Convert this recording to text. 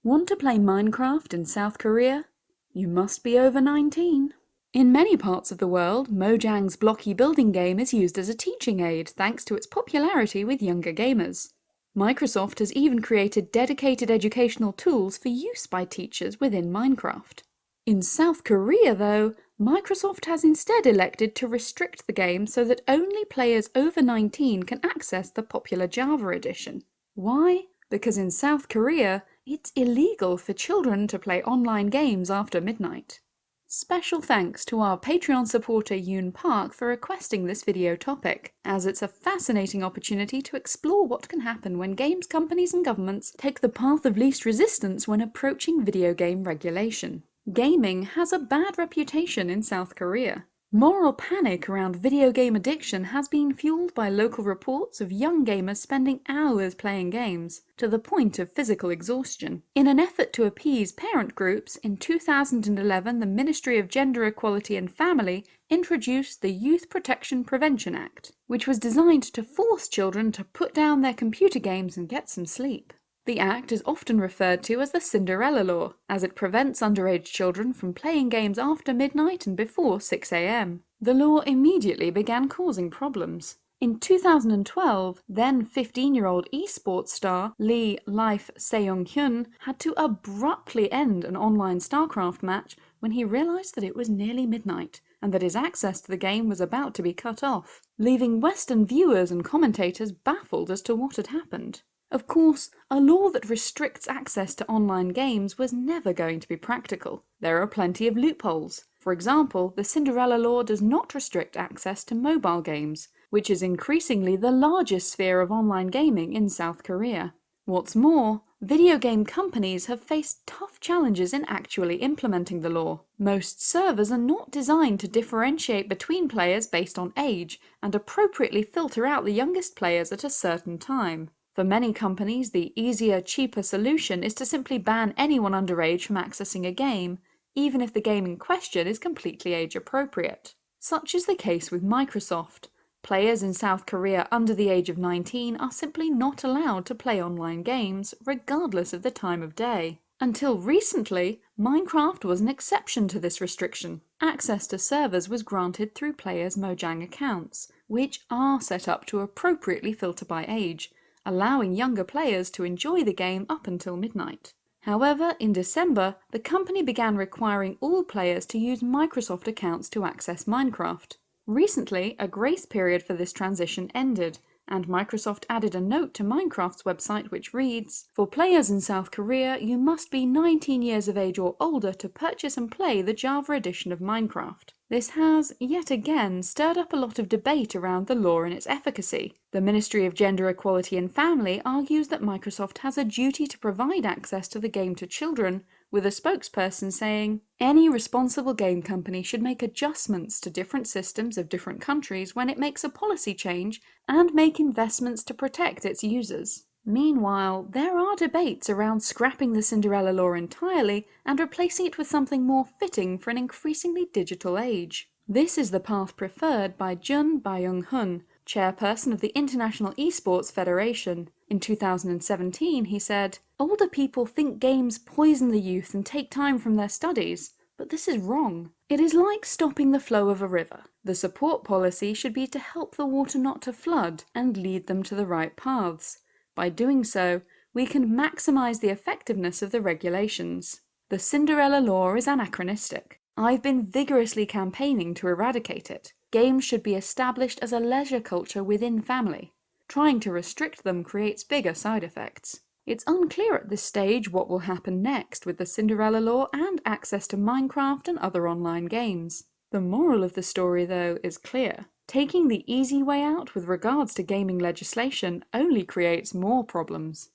Want to play Minecraft in South Korea? You must be over 19. In many parts of the world, Mojang's blocky building game is used as a teaching aid thanks to its popularity with younger gamers. Microsoft has even created dedicated educational tools for use by teachers within Minecraft. In South Korea, though, Microsoft has instead elected to restrict the game so that only players over 19 can access the popular Java edition. Why? Because in South Korea, it's illegal for children to play online games after midnight. Special thanks to our Patreon supporter Yoon Park for requesting this video topic, as it's a fascinating opportunity to explore what can happen when games companies and governments take the path of least resistance when approaching video game regulation. Gaming has a bad reputation in South Korea. Moral panic around video game addiction has been fueled by local reports of young gamers spending hours playing games, to the point of physical exhaustion. In an effort to appease parent groups, in 2011 the Ministry of Gender Equality and Family introduced the Youth Protection Prevention Act, which was designed to force children to put down their computer games and get some sleep. The act is often referred to as the Cinderella Law, as it prevents underage children from playing games after midnight and before 6 AM. The law immediately began causing problems. In 2012, then 15-year-old esports star Lee Life Seong-hyun had to abruptly end an online StarCraft match when he realized that it was nearly midnight and that his access to the game was about to be cut off, leaving Western viewers and commentators baffled as to what had happened. Of course, a law that restricts access to online games was never going to be practical. There are plenty of loopholes. For example, the Cinderella Law does not restrict access to mobile games, which is increasingly the largest sphere of online gaming in South Korea. What's more, video game companies have faced tough challenges in actually implementing the law. Most servers are not designed to differentiate between players based on age and appropriately filter out the youngest players at a certain time. For many companies, the easier, cheaper solution is to simply ban anyone underage from accessing a game, even if the game in question is completely age appropriate. Such is the case with Microsoft. Players in South Korea under the age of 19 are simply not allowed to play online games, regardless of the time of day. Until recently, Minecraft was an exception to this restriction. Access to servers was granted through players' Mojang accounts, which are set up to appropriately filter by age, allowing younger players to enjoy the game up until midnight. However, in December, the company began requiring all players to use Microsoft accounts to access Minecraft. Recently, a grace period for this transition ended, and Microsoft added a note to Minecraft's website which reads, "For players in South Korea, you must be 19 years of age or older to purchase and play the Java edition of Minecraft." This has, yet again, stirred up a lot of debate around the law and its efficacy. The Ministry of Gender Equality and Family argues that Microsoft has a duty to provide access to the game to children, with a spokesperson saying, "Any responsible game company should make adjustments to different systems of different countries when it makes a policy change and make investments to protect its users." Meanwhile, there are debates around scrapping the Cinderella Law entirely and replacing it with something more fitting for an increasingly digital age. This is the path preferred by Jun Byung-hun, chairperson of the International Esports Federation. In 2017, he said, "Older people think games poison the youth and take time from their studies, but this is wrong. It is like stopping the flow of a river. The support policy should be to help the water not to flood and lead them to the right paths. By doing so, we can maximize the effectiveness of the regulations. The Cinderella Law is anachronistic. I've been vigorously campaigning to eradicate it. Games should be established as a leisure culture within family. Trying to restrict them creates bigger side effects." It's unclear at this stage what will happen next with the Cinderella Law and access to Minecraft and other online games. The moral of the story, though, is clear. Taking the easy way out with regards to gaming legislation only creates more problems.